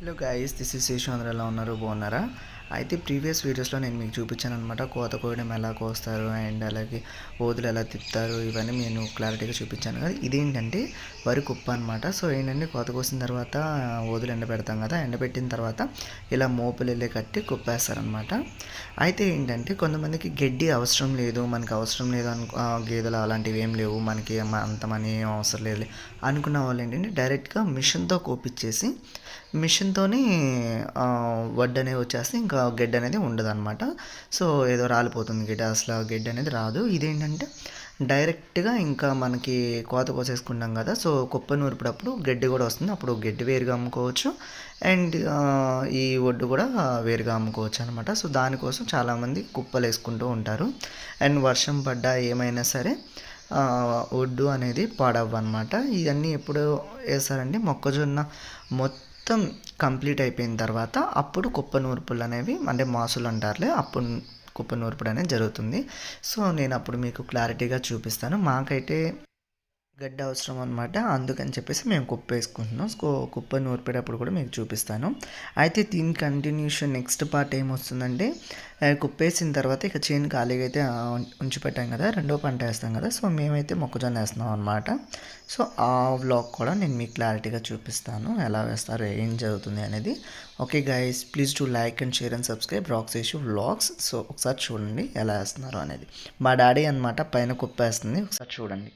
Hello guys, this is Seshandhra. ఎలా ఉన్నారు? బాగున్నారా? అయితే ప్రీవియస్ వీడియోస్లో నేను మీకు చూపించాను అనమాట, కోత కోయడం ఎలా కోస్తారు అండ్ అలాగే ఓదులు ఎలా తిప్పుతారు, ఇవన్నీ నేను క్లారిటీగా చూపించాను కదా. ఇదేంటంటే వరి కుప్ప అనమాట. సో ఏంటంటే కోత కోసిన తర్వాత ఓదులు ఎండబెడతాం కదా, ఎండబెట్టిన తర్వాత ఇలా మోపులు వెళ్ళి కట్టి కుప్పేస్తారనమాట. అయితే ఏంటంటే కొంతమందికి గడ్డి అవసరం లేదు, మనకి అవసరం లేదు గేదెలు అలాంటివి ఏం లేవు, మనకి అంత మనీ ఏం అవసరం లేదు అనుకున్న వాళ్ళు ఏంటంటే డైరెక్ట్గా మిషన్తో కోపించేసి మిషన్తోని వడ్డు అనేది వచ్చేస్తే ఇంకా గడ్డి అనేది ఉండదు అనమాట. సో ఏదో రాలిపోతుంది గడ్డి, అసలు గడ్డి అనేది రాదు. ఇదేంటంటే డైరెక్ట్గా ఇంకా మనకి కోత కోసేసుకుంటాం కదా, సో కుప్ప నూర్పినప్పుడు గడ్డి కూడా వస్తుంది, అప్పుడు గడ్డి వేరుగా అమ్ముకోవచ్చు అండ్ ఈ ఒడ్డు కూడా వేరుగా అమ్ముకోవచ్చు అనమాట. సో దానికోసం చాలామంది కుప్పలు వేసుకుంటూ ఉంటారు. అండ్ వర్షం పడ్డా ఏమైనా సరే ఒడ్డు అనేది పాడవ్వన్నమాట. ఇవన్నీ ఎప్పుడు వేస్తారంటే మొక్కజొన్న మొత్తం కంప్లీట్ అయిపోయిన తర్వాత అప్పుడు కుప్ప నూర్పులు అనేవి, అంటే మాసులు అంటారులే, అప్పుడు కుప్ప నూర్పుడు అనేది జరుగుతుంది. సో నేను అప్పుడు మీకు క్లారిటీగా చూపిస్తాను. మాకైతే గడ్డి అవసరం అనమాట, అందుకని చెప్పేసి మేము కుప్ప వేసుకుంటున్నాం. సో కుప్ప నూర్పేటప్పుడు కూడా మీకు చూపిస్తాను. అయితే దీని కంటిన్యూషన్ నెక్స్ట్ పార్ట్ ఏమొస్తుందంటే, కుప్ప వేసిన తర్వాత ఇక చేను ఖాళీగా అయితే ఉంచిపెట్టాం కదా, రెండో పంట వేస్తాం కదా. సో మేమైతే మొక్కజొన్న వేస్తున్నాం అనమాట. సో ఆ వ్లాగ్ కూడా నేను మీకు క్లారిటీగా చూపిస్తాను, ఎలా వేస్తారు, ఏం జరుగుతుంది అనేది. Okay guys, please to like and share and subscribe Rockseshu vlogs. So ఒకసారి చూడండి ఎలా వేస్తున్నారు అనేది. మా డాడీ అనమాట పైన కుప్ప వేస్తుంది, ఒకసారి చూడండి.